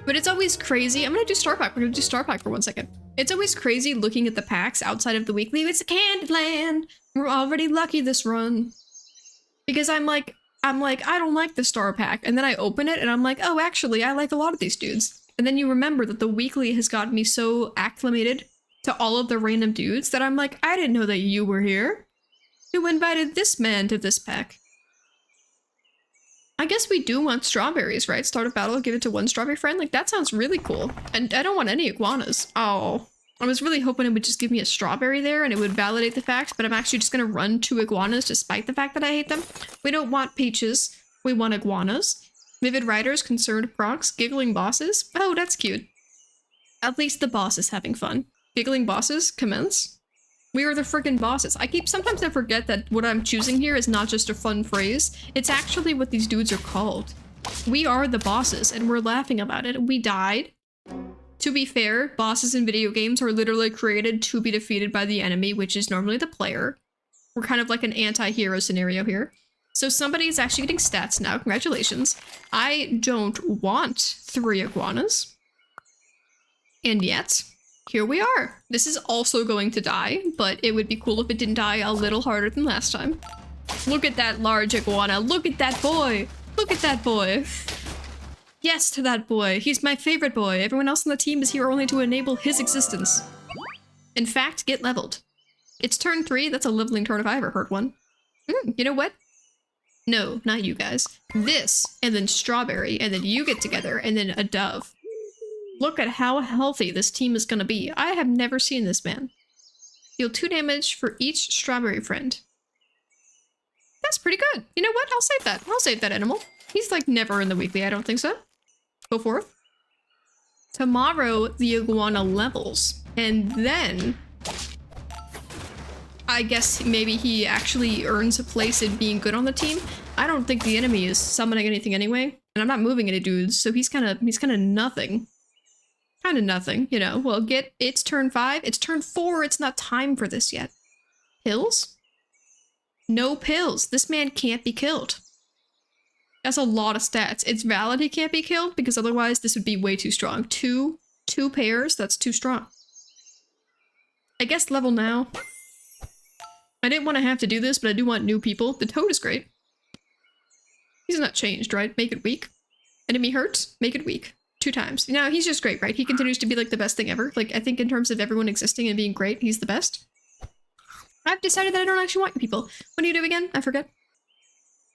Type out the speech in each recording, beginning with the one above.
But it's always crazy. I'm gonna do Star Pack. We're gonna do Star Pack for 1 second. It's always crazy looking at the packs outside of the weekly. It's a Candyland. We're already lucky this run. Because I'm like, I don't like the Star Pack. And then I open it and I'm like, oh, actually, I like a lot of these dudes. And then you remember that the weekly has gotten me so acclimated to all of the random dudes that I'm like, I didn't know that you were here. Who invited this man to this pack? I guess we do want strawberries, right? Start a battle, give it to one strawberry friend. Like, that sounds really cool. And I don't want any iguanas. Oh, I was really hoping it would just give me a strawberry there and it would validate the facts, but I'm actually just gonna run 2 iguanas despite the fact that I hate them. We don't want peaches. We want iguanas. Vivid Riders, Concerned Procs, Giggling Bosses. Oh, that's cute. At least the boss is having fun. Giggling Bosses, commence. We are the friggin' bosses. Sometimes I forget that what I'm choosing here is not just a fun phrase. It's actually what these dudes are called. We are the bosses, and we're laughing about it. We died. To be fair, bosses in video games are literally created to be defeated by the enemy, which is normally the player. We're kind of like an anti-hero scenario here. So somebody's actually getting stats now. Congratulations. I don't want 3 iguanas. And yet, here we are. This is also going to die, but it would be cool if it didn't die a little harder than last time. Look at that large iguana. Look at that boy. Look at that boy. Yes to that boy. He's my favorite boy. Everyone else on the team is here only to enable his existence. In fact, get leveled. It's turn 3. That's a leveling turn if I ever heard one. You know what? No, not you guys. This, and then strawberry, and then you get together, and then a dove. Look at how healthy this team is gonna be. I have never seen this man. Deal 2 damage for each strawberry friend. That's pretty good. You know what? I'll save that. I'll save that animal. He's like never in the weekly. I don't think so. Go forth. Tomorrow, the iguana levels. And then I guess maybe he actually earns a place in being good on the team. I don't think the enemy is summoning anything anyway. And I'm not moving any dudes, so he's kind of nothing. Kind of nothing, you know. Well, it's turn 5. It's turn 4. It's not time for this yet. Pills? No pills. This man can't be killed. That's a lot of stats. It's valid he can't be killed because otherwise this would be way too strong. Two pairs? That's too strong. I guess level now. I didn't want to have to do this, but I do want new people. The toad is great. He's not changed, right? Make it weak. Enemy hurts? Make it weak. 2 times. No, he's just great, right? He continues to be like the best thing ever. Like, I think in terms of everyone existing and being great, he's the best. I've decided that I don't actually want people. What do you do again? I forget.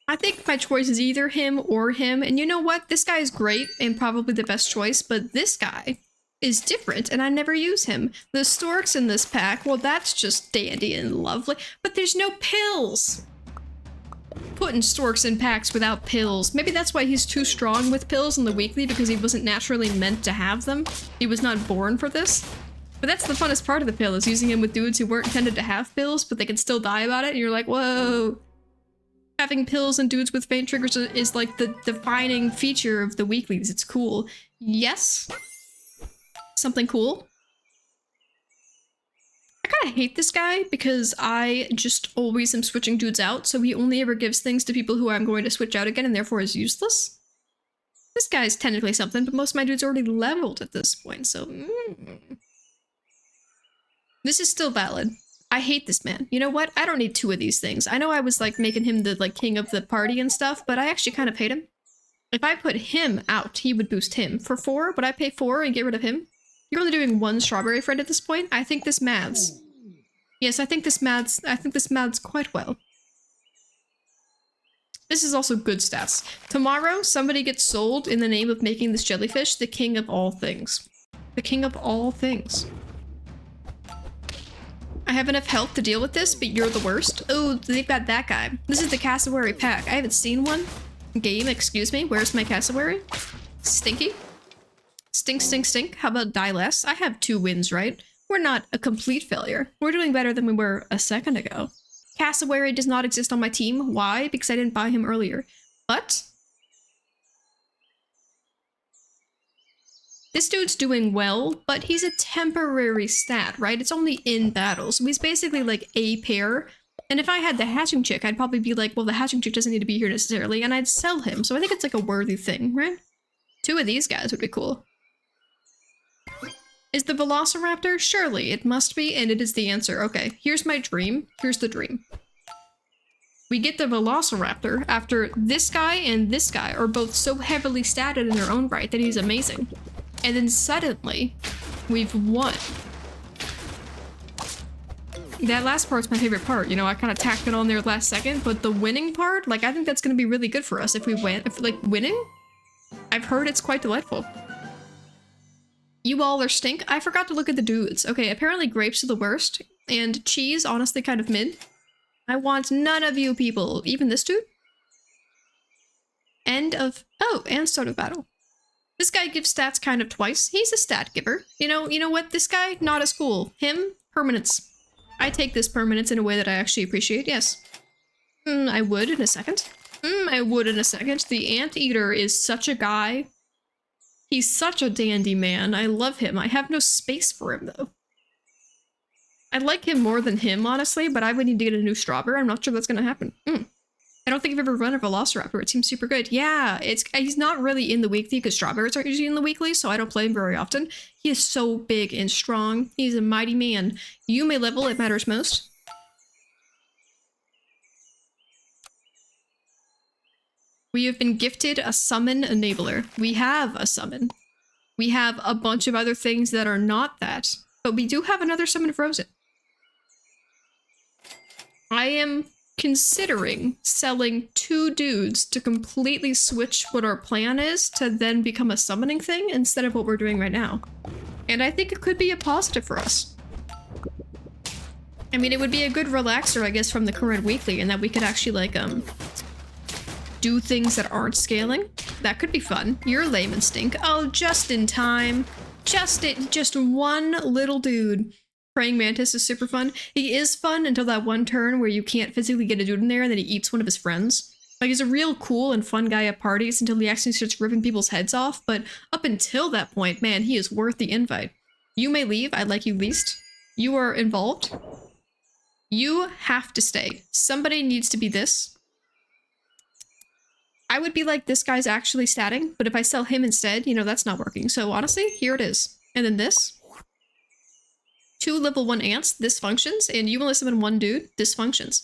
I think my choice is either him or him. And you know what? This guy is great and probably the best choice, but this guy is different and I never use him. The storks in this pack, well, that's just dandy and lovely, but there's no pills. Putting storks in packs without pills. Maybe that's why he's too strong with pills in the weekly, because he wasn't naturally meant to have them. He was not born for this. But that's the funnest part of the pill, is using him with dudes who weren't intended to have pills, but they can still die about it, and you're like, whoa. Having pills and dudes with faint triggers is like the defining feature of the weeklies. It's cool. Yes. Something cool. I kind of hate this guy because I just always am switching dudes out, so he only ever gives things to people who I'm going to switch out again and therefore is useless. This guy's technically something, but most of my dudes are already leveled at this point, so... This is still valid. I hate this man. You know what? I don't need 2 of these things. I know I was like making him the like king of the party and stuff, but I actually kind of hate him. If I put him out, he would boost him. For 4, would I pay 4 and get rid of him? You're only doing 1 strawberry friend at this point. I think this maths. Yes, I think this maths quite well. This is also good stats. Tomorrow, somebody gets sold in the name of making this jellyfish the king of all things. The king of all things. I have enough health to deal with this, but you're the worst. Oh, they've got that guy. This is the cassowary pack. I haven't seen one. Game, excuse me. Where's my cassowary? Stinky. Stink, stink, stink. How about die less? I have 2 wins, right? We're not a complete failure. We're doing better than we were a second ago. Cassowary does not exist on my team. Why? Because I didn't buy him earlier. But this dude's doing well, but he's a temporary stat, right? It's only in battle, so he's basically like a pair. And if I had the hatching chick, I'd probably be like, well, the hatching chick doesn't need to be here necessarily, and I'd sell him. So I think it's like a worthy thing, right? 2 of these guys would be cool. Is the Velociraptor? Surely, it must be, and it is the answer. Okay, here's my dream. Here's the dream. We get the Velociraptor after this guy and this guy are both so heavily statted in their own right that he's amazing. And then suddenly, we've won. That last part's my favorite part. You know, I kind of tacked it on there last second, but the winning part, like, I think that's going to be really good for us if we win. If, like, winning, I've heard it's quite delightful. You all are stink. I forgot to look at the dudes. Okay, apparently grapes are the worst, and cheese, honestly, kind of mid. I want none of you people. Even this dude? End of... Oh, and start of battle. This guy gives stats kind of twice. He's a stat giver. You know what? This guy, not as cool. Him, permanence. I take this permanence in a way that I actually appreciate, yes. I would in a second. I would in a second. The Anteater is such a guy. He's such a dandy man. I love him. I have no space for him, though. I like him more than him, honestly, but I would need to get a new Strawberry. I'm not sure that's going to happen. I don't think I've ever run a Velociraptor. It seems super good. Yeah, he's not really in the weekly because Strawberries aren't usually in the weekly, so I don't play him very often. He is so big and strong. He's a mighty man. You may level, it matters most. We have been gifted a summon enabler. We have a summon. We have a bunch of other things that are not that, but we do have another summon frozen. I am considering selling 2 dudes to completely switch what our plan is to then become a summoning thing instead of what we're doing right now. And I think it could be a positive for us. I mean, it would be a good relaxer, I guess, from the current weekly, and that we could actually, like, do things that aren't scaling. That could be fun. You're lame and stink. Oh, just in time. Just one little dude. Praying Mantis is super fun. He is fun until that one turn where you can't physically get a dude in there and then he eats one of his friends. Like, he's a real cool and fun guy at parties until he actually starts ripping people's heads off, but up until that point, man, he is worth the invite. You may leave, I'd like you least. You are involved. You have to stay. Somebody needs to be this. I would be like, this guy's actually statting, but if I sell him instead, you know, that's not working. So honestly, here it is. And then this. 2 level 1 ants, this functions, and you only summon 1 dude, this functions.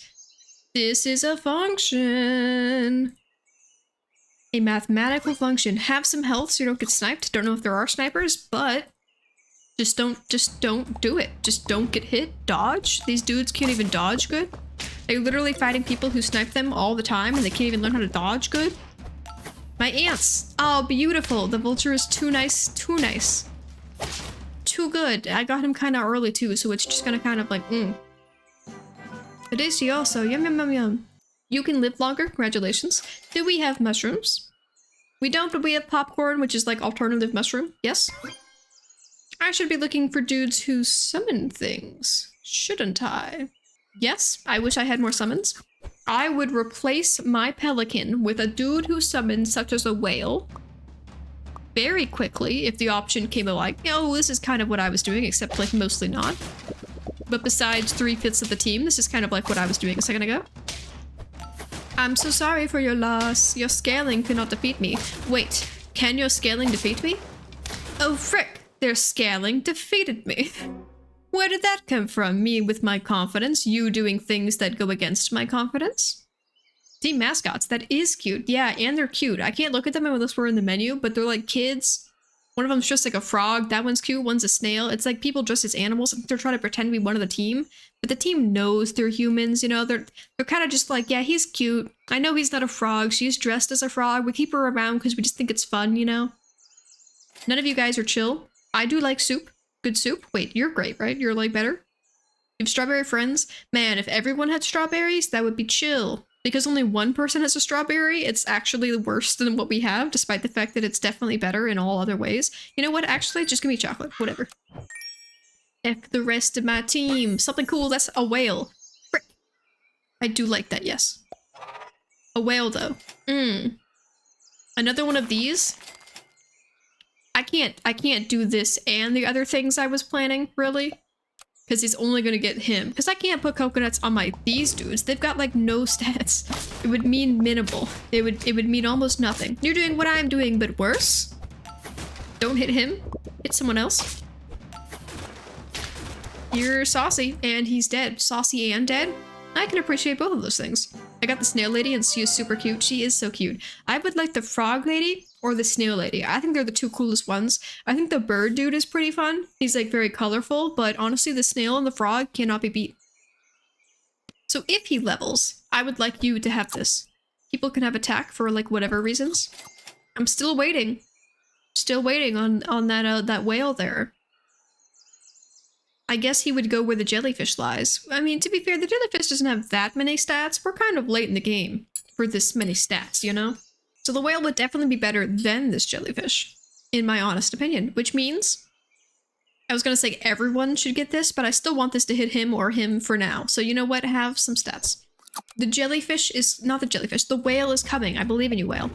This is a function. A mathematical function. Have some health so you don't get sniped. Don't know if there are snipers, but just don't do it. Just don't get hit. Dodge. These dudes can't even dodge good. They're literally fighting people who snipe them all the time and they can't even learn how to dodge good. My ants. Oh, beautiful. The vulture is too nice. Too nice. Too good. I got him kind of early too, so it's just gonna kind of like, Delicioso. Yum, yum, yum, yum. You can live longer. Congratulations. Do we have mushrooms? We don't, but we have popcorn, which is like alternative mushroom. Yes? I should be looking for dudes who summon things, shouldn't I? Yes, I wish I had more summons. I would replace my pelican with a dude who summons, such as a whale, very quickly if the option came like, oh, this is kind of what I was doing, except like mostly not. But besides 3/5 of the team, this is kind of like what I was doing a second ago. I'm so sorry for your loss. Your scaling cannot defeat me. Wait, can your scaling defeat me? Oh frick, their scaling defeated me. Where did that come from? Me with my confidence, you doing things that go against my confidence? Team mascots, that is cute. Yeah, and they're cute. I can't look at them unless we're in the menu, but they're like kids. One of them's just like a frog. That one's cute. One's a snail. It's like people dressed as animals. They're trying to pretend to be one of the team, but the team knows they're humans, you know? They're kind of just like, yeah, he's cute. I know he's not a frog. She's dressed as a frog. We keep her around because we just think it's fun, you know? None of you guys are chill. I do like soup. Good soup? Wait, you're great, right? You're like better? You have strawberry friends? Man, if everyone had strawberries, that would be chill. Because only one person has a strawberry, it's actually worse than what we have, despite the fact that it's definitely better in all other ways. You know what? Actually, just give me chocolate. Whatever. F the rest of my team. Something cool. That's a whale. Frick. I do like that, yes. A whale, though. Another one of these. I can't do this and the other things I was planning, really. Because he's only gonna get him. Because I can't put coconuts on these dudes. They've got like no stats. It would mean minimal. It would mean almost nothing. You're doing what I'm doing, but worse. Don't hit him. Hit someone else. You're saucy, and he's dead. Saucy and dead? I can appreciate both of those things. I got the snail lady, and she is super cute. She is so cute. I would like the frog lady or the snail lady. I think they're the two coolest ones. I think the bird dude is pretty fun. He's like very colorful, but honestly, the snail and the frog cannot be beat. So if he levels, I would like you to have this. People can have attack for like whatever reasons. I'm still waiting. Still waiting on that whale there. I guess he would go where the jellyfish lies. I mean, to be fair, the jellyfish doesn't have that many stats. We're kind of late in the game for this many stats, you know? So the whale would definitely be better than this jellyfish, in my honest opinion, which means I was going to say everyone should get this, but I still want this to hit him or him for now. So you know what? Have some stats. The jellyfish is not the jellyfish. The whale is coming. I believe in you, whale.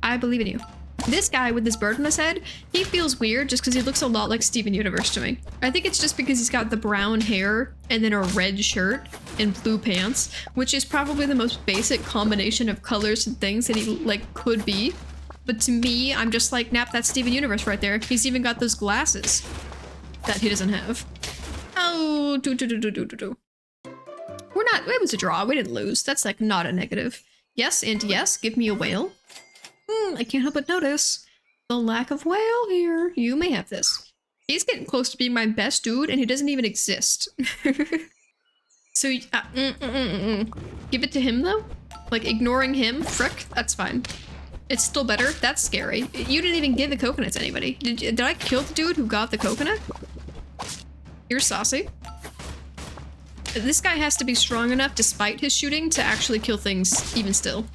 I believe in you. This guy with this bird on his head, he feels weird just because he looks a lot like Steven Universe to me. I think it's just because he's got the brown hair and then a red shirt and blue pants, which is probably the most basic combination of colors and things that he like could be. But to me, I'm just like, nap, that's Steven Universe right there. He's even got those glasses that he doesn't have. Oh, We're not, it was a draw. We didn't lose. That's like not a negative. Yes, and yes, give me a whale. I can't help but notice the lack of whale here. You may have this. He's getting close to being my best dude, and he doesn't even exist. So, give it to him, though? Like, ignoring him? Frick, that's fine. It's still better. That's scary. You didn't even give the coconut to anybody. Did I kill the dude who got the coconut? You're saucy. This guy has to be strong enough, despite his shooting, to actually kill things even still.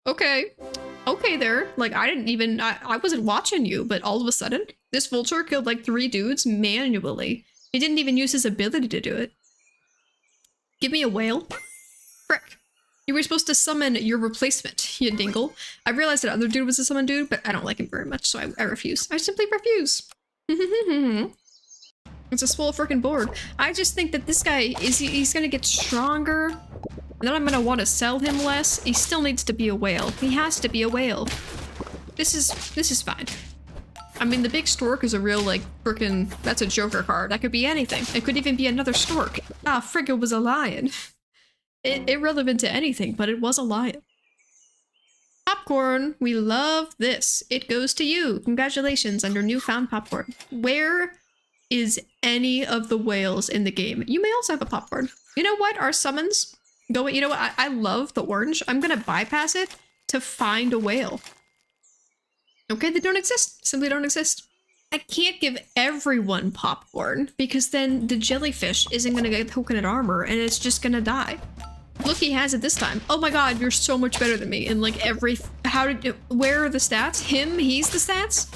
Okay. Okay there. Like, I didn't even... I wasn't watching you, but all of a sudden, this vulture killed like 3 dudes manually. He didn't even use his ability to do it. Give me a whale. Frick. You were supposed to summon your replacement, you dingle. I realized that other dude was a summon dude, but I don't like him very much, so I refuse. I simply refuse. It's a swole freaking board. I just think that this guy, he's gonna get stronger. And then I'm gonna want to sell him less. He still needs to be a whale. He has to be a whale. This is fine. I mean, the big stork is a real, like, frickin'... That's a Joker card. That could be anything. It could even be another stork. Ah, frig, it was a lion. Irrelevant to anything, but it was a lion. Popcorn. We love this. It goes to you. Congratulations on your newfound popcorn. Where is any of the whales in the game? You may also have a popcorn. You know what? Our summons... You know what? I love the orange. I'm gonna bypass it to find a whale. Okay, they don't exist. Simply don't exist. I can't give everyone popcorn because then the jellyfish isn't gonna get coconut armor and it's just gonna die. Look, he has it this time. Oh my god, you're so much better than me in like every... Where are the stats? He's the stats?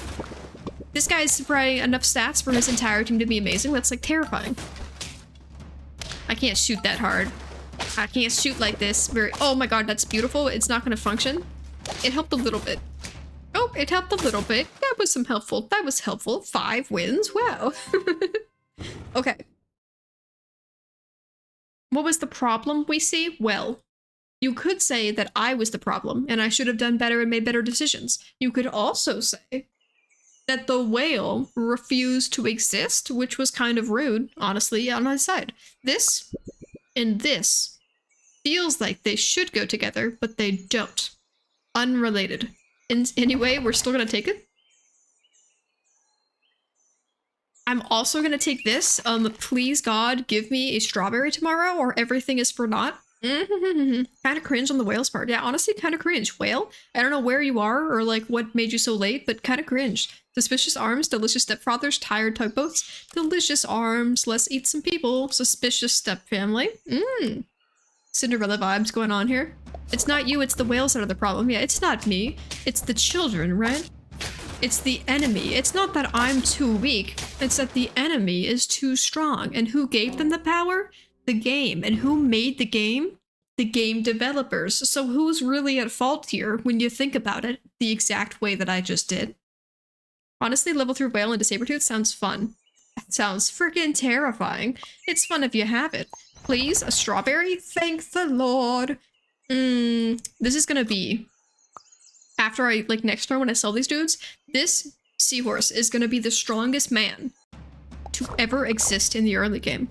This guy's probably enough stats for his entire team to be amazing. That's like terrifying. I can't shoot that hard. I can't shoot like this. Oh my god, that's beautiful. It's not gonna function. It helped a little bit. Oh, it helped a little bit. That was helpful. That was helpful. 5 wins. Wow. Okay. What was the problem we see? Well, you could say that I was the problem and I should have done better and made better decisions. You could also say that the whale refused to exist, which was kind of rude, honestly, on my side. This and this feels like they should go together, but they don't. Unrelated. Anyway, we're still gonna take it. I'm also gonna take this. Please God, give me a strawberry tomorrow or everything is for naught. Kind of cringe on the whale's part. Yeah, honestly, kind of cringe. Whale, I don't know where you are or like what made you so late, but kind of cringe. Suspicious arms, delicious stepfathers, tired tugboats, delicious arms, let's eat some people, suspicious step family. Cinderella vibes going on here. It's not you, it's the whales that are the problem. Yeah, it's not me. It's the children, right? It's the enemy. It's not that I'm too weak. It's that the enemy is too strong. And who gave them the power? The game. And who made the game? The game developers. So who's really at fault here when you think about it the exact way that I just did? Honestly, level 3 whale into Sabertooth sounds fun. It sounds freaking terrifying. It's fun if you have it. Please, a strawberry? Thank the Lord. This is gonna be... After I, like, next turn when I sell these dudes, this Seahorse is gonna be the strongest man to ever exist in the early game.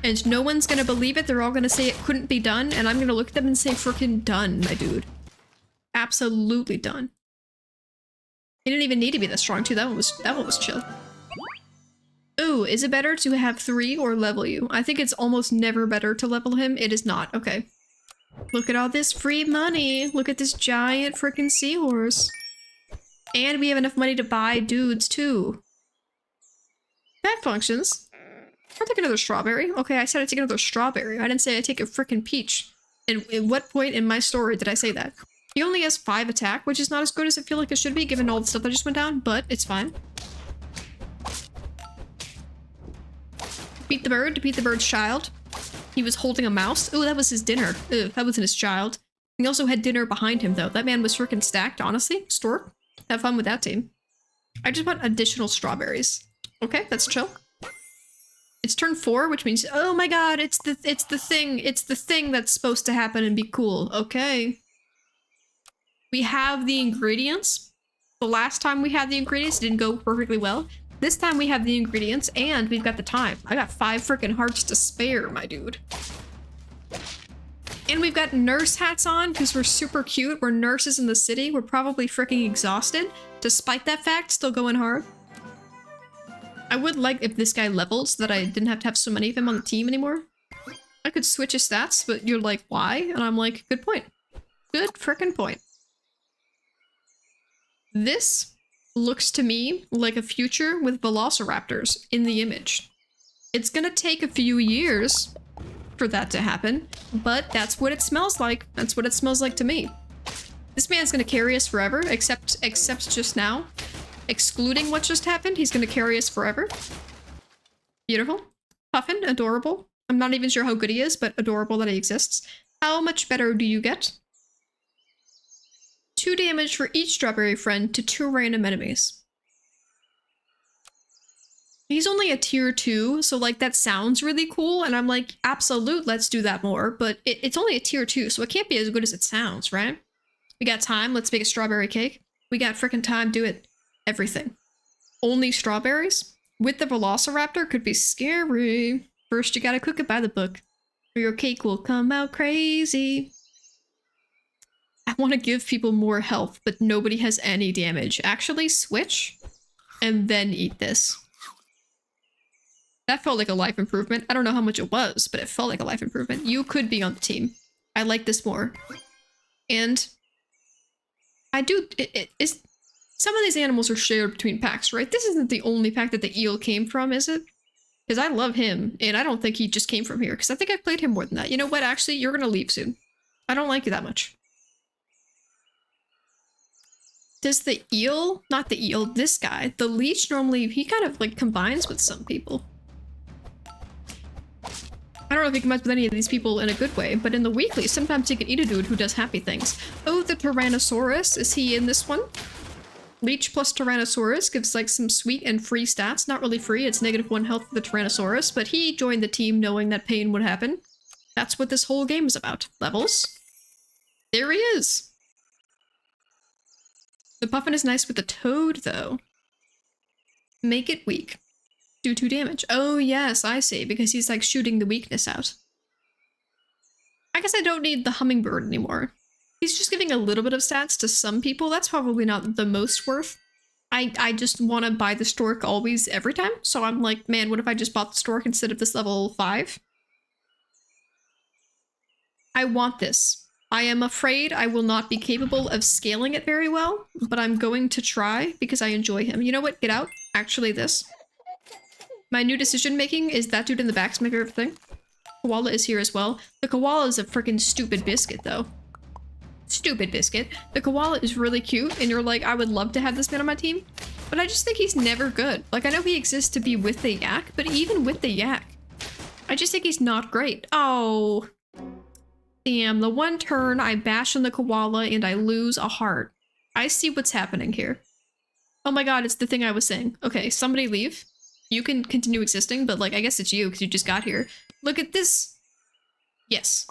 And no one's gonna believe it. They're all gonna say it couldn't be done, and I'm gonna look at them and say, freaking done, my dude. Absolutely done. He didn't even need to be that strong, too. That one was chill. Ooh, is it better to have 3 or level you? I think it's almost never better to level him. It is not. Okay. Look at all this free money. Look at this giant freaking seahorse. And we have enough money to buy dudes, too. That functions. I'll take another strawberry. Okay, I said I'd take another strawberry. I didn't say I'd take a freaking peach. And at what point in my story did I say that? He only has 5 attack, which is not as good as I feel like it should be, given all the stuff that just went down, but it's fine. Beat the bird, defeat the bird's child. He was holding a mouse. Oh, that was his dinner. Ugh, that wasn't his child. He also had dinner behind him, though. That man was freaking stacked, honestly. Stork, have fun with that team. I just want additional strawberries. Okay, that's chill. It's turn 4, which means, oh my god, it's the thing that's supposed to happen and be cool. Okay. We have the ingredients. The last time we had the ingredients, it didn't go perfectly well. This time we have the ingredients and we've got the time. I got 5 freaking hearts to spare, my dude. And we've got nurse hats on because we're super cute. We're nurses in the city. We're probably freaking exhausted. Despite that fact, still going hard. I would like if this guy levels so that I didn't have to have so many of him on the team anymore. I could switch his stats, but you're like, why? And I'm like, good point. Good freaking point. This looks to me like a future with velociraptors in the image. It's gonna take a few years for that to happen, but that's what it smells like. That's what it smells like to me. This man's gonna carry us forever, except just now. Excluding what just happened, he's gonna carry us forever. Beautiful. Puffin, adorable. I'm not even sure how good he is, but adorable that he exists. How much better do you get? 2 damage for each strawberry friend to 2 random enemies. He's only a tier 2, so like that sounds really cool, and I'm like, absolute, let's do that more, but it's only a tier 2, so it can't be as good as it sounds, right? We got time, let's make a strawberry cake. We got freaking time, do it. Everything. Only strawberries? With the velociraptor could be scary. First you gotta cook it by the book, or your cake will come out crazy. I want to give people more health, but nobody has any damage. Actually, switch, and then eat this. That felt like a life improvement. I don't know how much it was, but it felt like a life improvement. You could be on the team. I like this more. And I do... some of these animals are shared between packs, right? This isn't the only pack that the eel came from, is it? Because I love him, and I don't think he just came from here, because I think I've played him more than that. You know what? Actually, you're going to leave soon. I don't like you that much. Does the eel, not the eel, this guy, the leech normally, he kind of like combines with some people. I don't know if he combines with any of these people in a good way, but in the weekly, sometimes you can eat a dude who does happy things. Oh, the Tyrannosaurus, is he in this one? Leech plus Tyrannosaurus gives like some sweet and free stats. Not really free, it's -1 health for the Tyrannosaurus, but he joined the team knowing that pain would happen. That's what this whole game is about. Levels. There he is. The Puffin is nice with the toad, though. Make it weak. Do 2 damage. Oh, yes, I see, because he's, like, shooting the weakness out. I guess I don't need the hummingbird anymore. He's just giving a little bit of stats to some people. That's probably not the most worth. I just want to buy the stork always, every time. So I'm like, man, what if I just bought the stork instead of this level 5? I want this. I am afraid I will not be capable of scaling it very well, but I'm going to try because I enjoy him. You know what? Get out. Actually, this. My new decision making is that dude in the back's my favorite thing. Koala is here as well. The koala is a freaking stupid biscuit, though. Stupid biscuit. The koala is really cute, and you're like, I would love to have this man on my team, but I just think he's never good. Like, I know he exists to be with the yak, but even with the yak, I just think he's not great. Oh... Damn, the one turn I bash on the koala and I lose a heart. I see what's happening here. Oh my god, it's the thing I was saying. Okay, somebody leave. You can continue existing, but like, I guess it's you because you just got here. Look at this. Yes.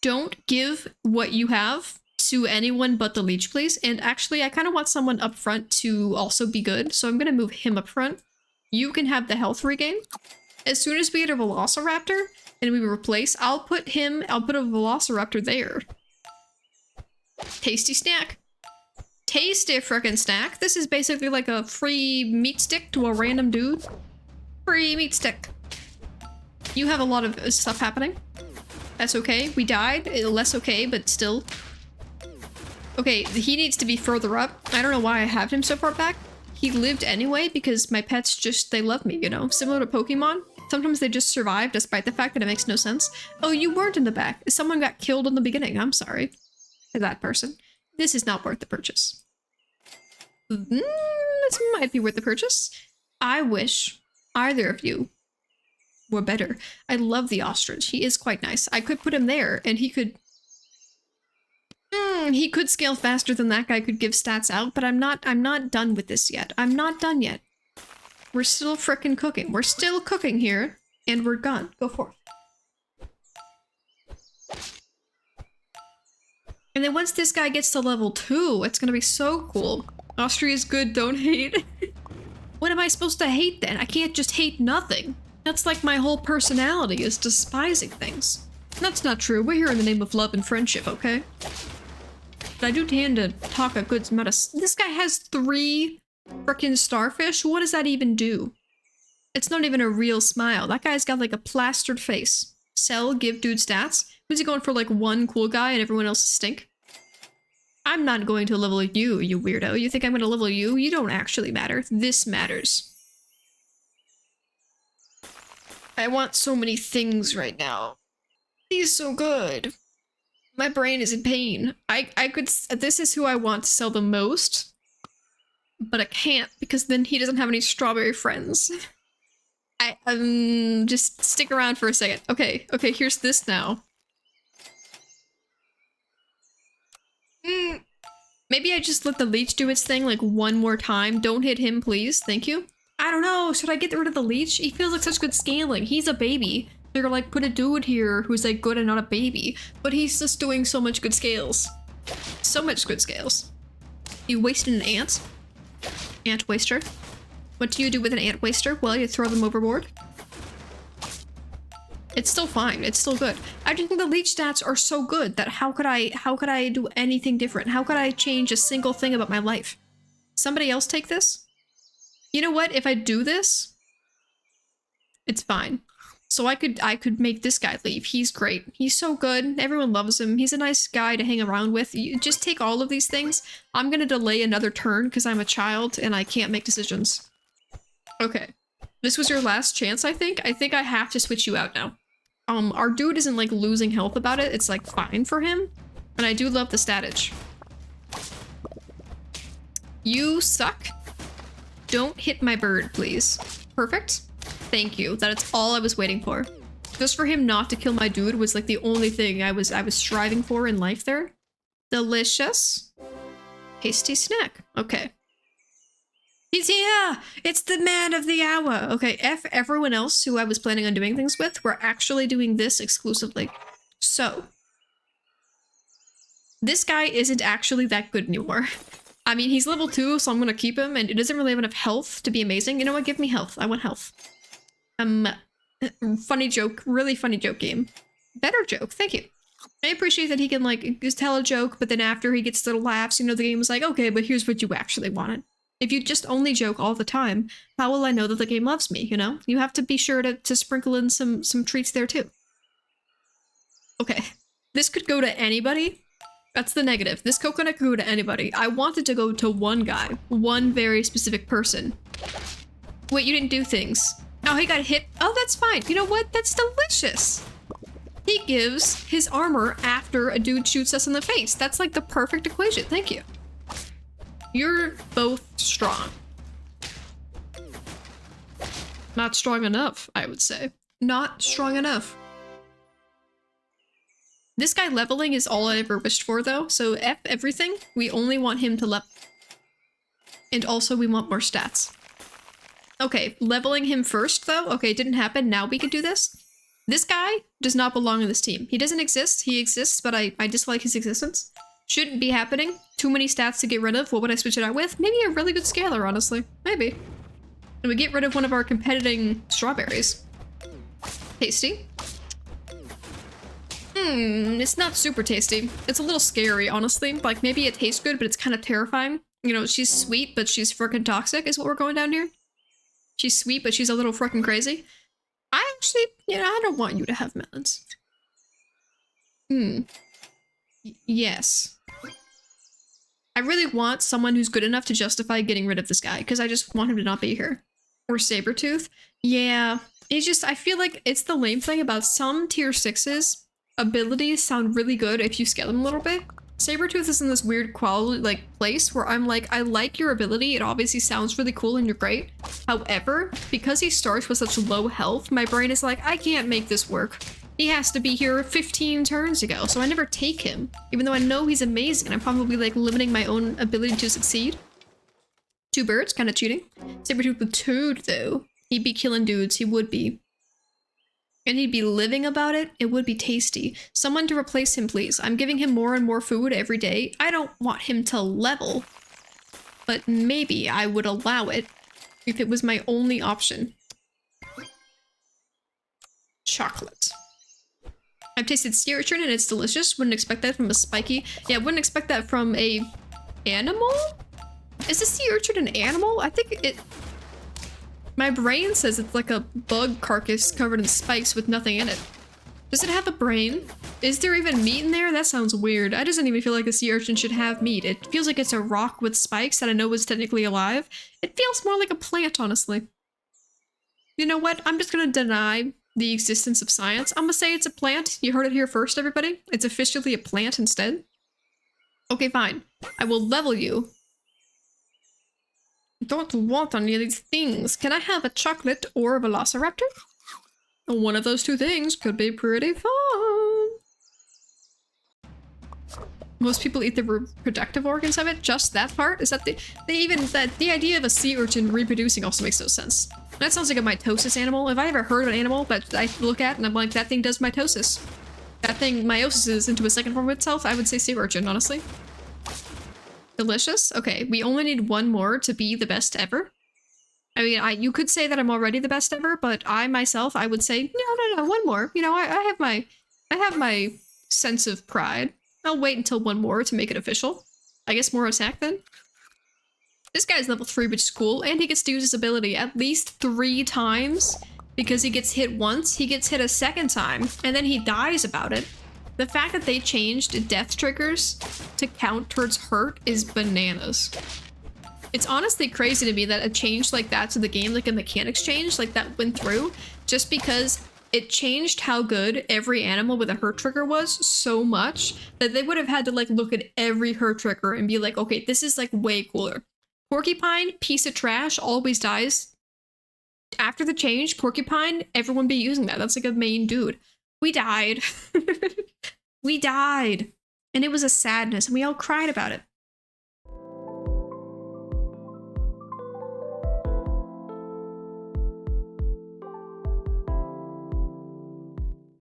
Don't give what you have to anyone but the leech, please. And actually, I kind of want someone up front to also be good, so I'm going to move him up front. You can have the health regain. As soon as we get a Velociraptor and we replace, I'll put a Velociraptor there. Tasty snack. Tasty frickin' snack. This is basically like a free meat stick to a random dude. Free meat stick. You have a lot of stuff happening. That's okay. We died. Less okay, but still. Okay, he needs to be further up. I don't know why I have him so far back. He lived anyway because my pets just, they love me, you know? Similar to Pokemon. Sometimes they just survive despite the fact that it makes no sense. Oh, you weren't in the back. Someone got killed in the beginning. I'm sorry. To that person. This is not worth the purchase. This might be worth the purchase. I wish either of you were better. I love the ostrich. He is quite nice. I could put him there and he could scale faster than that guy could give stats out, but I'm not done with this yet. I'm not done yet. We're still frickin' cooking. We're still cooking here, and we're done. Go forth. And then once this guy gets to level 2, it's gonna be so cool. Austria is good, don't hate. What am I supposed to hate then? I can't just hate nothing. That's like my whole personality is despising things. That's not true. We're here in the name of love and friendship, okay? But I do tend to talk a good amount of... This guy has 3 frickin' starfish? What does that even do? It's not even a real smile. That guy's got like a plastered face. Sell, give dude stats. Was he going for like one cool guy and everyone else stink? I'm not going to level you, you weirdo. You think I'm gonna level you? You don't actually matter. This matters. I want so many things right now. He's so good. My brain is in pain. I could... This is who I want to sell the most. But I can't because then he doesn't have any strawberry friends. Just stick around for a second. Okay, here's this now. Maybe I just let the leech do its thing like one more time. Don't hit him, please. Thank you. I don't know. Should I get rid of the leech? He feels like such good scaling. He's a baby. They're like, put a dude here who's like good and not a baby. But he's just doing so much good scales. So much good scales. You wasted an ant. Ant waster. What do you do with an ant waster? Well, you throw them overboard. It's still fine. It's still good. I just think the leech stats are so good that how could I do anything different? How could I change a single thing about my life? Somebody else take this? You know what? If I do this, it's fine. So I could make this guy leave. He's great. He's so good. Everyone loves him. He's a nice guy to hang around with. You just take all of these things. I'm gonna delay another turn because I'm a child and I can't make decisions. Okay. This was your last chance, I think. I think I have to switch you out now. Our dude isn't like losing health about it. It's like fine for him. And I do love the statage. You suck. Don't hit my bird, please. Perfect. Thank you. That's all I was waiting for. Just for him not to kill my dude was like the only thing I was striving for in life there. Delicious. Tasty snack. Okay. He's here! It's the man of the hour! Okay, F everyone else who I was planning on doing things with, we're actually doing this exclusively. So. This guy isn't actually that good anymore. I mean, he's level 2, so I'm gonna keep him, and it doesn't really have enough health to be amazing. You know what? Give me health. I want health. Funny joke. Really funny joke game. Better joke. Thank you. I appreciate that he can, like, just tell a joke, but then after he gets the laughs, you know, the game is like, okay, but here's what you actually wanted. If you just only joke all the time, how will I know that the game loves me, you know? You have to be sure to sprinkle in some treats there too. Okay. This could go to anybody. That's the negative. This coconut could go to anybody. I wanted to go to one guy. One very specific person. Wait, you didn't do things. Oh, he got hit. Oh, that's fine. You know what? That's delicious. He gives his armor after a dude shoots us in the face. That's like the perfect equation. Thank you. You're both strong. Not strong enough, I would say. Not strong enough. This guy leveling is all I ever wished for, though. So F everything. We only want him to level. And also we want more stats. Okay, leveling him first, though. Okay, it didn't happen. Now we can do this. This guy does not belong in this team. He doesn't exist. He exists, but I dislike his existence. Shouldn't be happening. Too many stats to get rid of. What would I switch it out with? Maybe a really good scaler, honestly. Maybe. And we get rid of one of our competing strawberries. Tasty. It's not super tasty. It's a little scary, honestly. Like, maybe it tastes good, but it's kind of terrifying. You know, she's sweet, but she's freaking toxic is what we're going down here. She's sweet, but she's a little freaking crazy. I actually, you know, I don't want you to have melons. Yes. I really want someone who's good enough to justify getting rid of this guy, because I just want him to not be here. Or Sabretooth. Yeah. It's just, I feel like it's the lame thing about some tier 6s. Abilities sound really good if you scale them a little bit. Sabretooth is in this weird quality, like, place where I'm like, I like your ability, it obviously sounds really cool and you're great. However, because he starts with such low health, my brain is like, I can't make this work. He has to be here 15 turns ago, so I never take him. Even though I know he's amazing, I'm probably like limiting my own ability to succeed. 2 birds, kind of cheating. Sabretooth with Toad, though. He'd be killing dudes, he would be. And he'd be living about it. It would be tasty. Someone to replace him, please. I'm giving him more and more food every day. I don't want him to level, but maybe I would allow it if it was my only option. Chocolate. I've tasted sea urchin and it's delicious. Wouldn't expect that from a spiky. Yeah, wouldn't expect that from a animal? Is a sea urchin an animal? I think it... My brain says it's like a bug carcass covered in spikes with nothing in it. Does it have a brain? Is there even meat in there? That sounds weird. I doesn't even feel like a sea urchin should have meat. It feels like it's a rock with spikes that I know is technically alive. It feels more like a plant, honestly. You know what? I'm just gonna deny the existence of science. I'm gonna say it's a plant. You heard it here first, everybody. It's officially a plant instead. Okay, fine. I will level you. Don't want any of these things. Can I have a chocolate or a velociraptor? One of those two things could be pretty fun. Most people eat the reproductive organs of it. Just that part? Is that the idea of a sea urchin reproducing also makes no sense. That sounds like a mitosis animal. If I ever heard of an animal that I look at and I'm like, that thing does mitosis. That thing meiosis into a second form of itself, I would say sea urchin, honestly. Delicious. Okay, we only need one more to be the best ever. I mean, you could say that I'm already the best ever, but I myself, I would say, no, one more. You know, I have my sense of pride. I'll wait until one more to make it official. I guess more attack then. This guy's level 3, which is cool, and he gets to use his ability at least 3 times because he gets hit once, he gets hit a second time, and then he dies about it. The fact that they changed death triggers to count towards hurt is bananas. It's honestly crazy to me that a change like that to the game, like a mechanics change, like that went through, just because it changed how good every animal with a hurt trigger was so much that they would have had to like look at every hurt trigger and be like, okay, this is like way cooler. Porcupine, piece of trash, always dies. After the change, Porcupine, everyone be using that. That's like a main dude. We died. We died. And it was a sadness, and we all cried about it.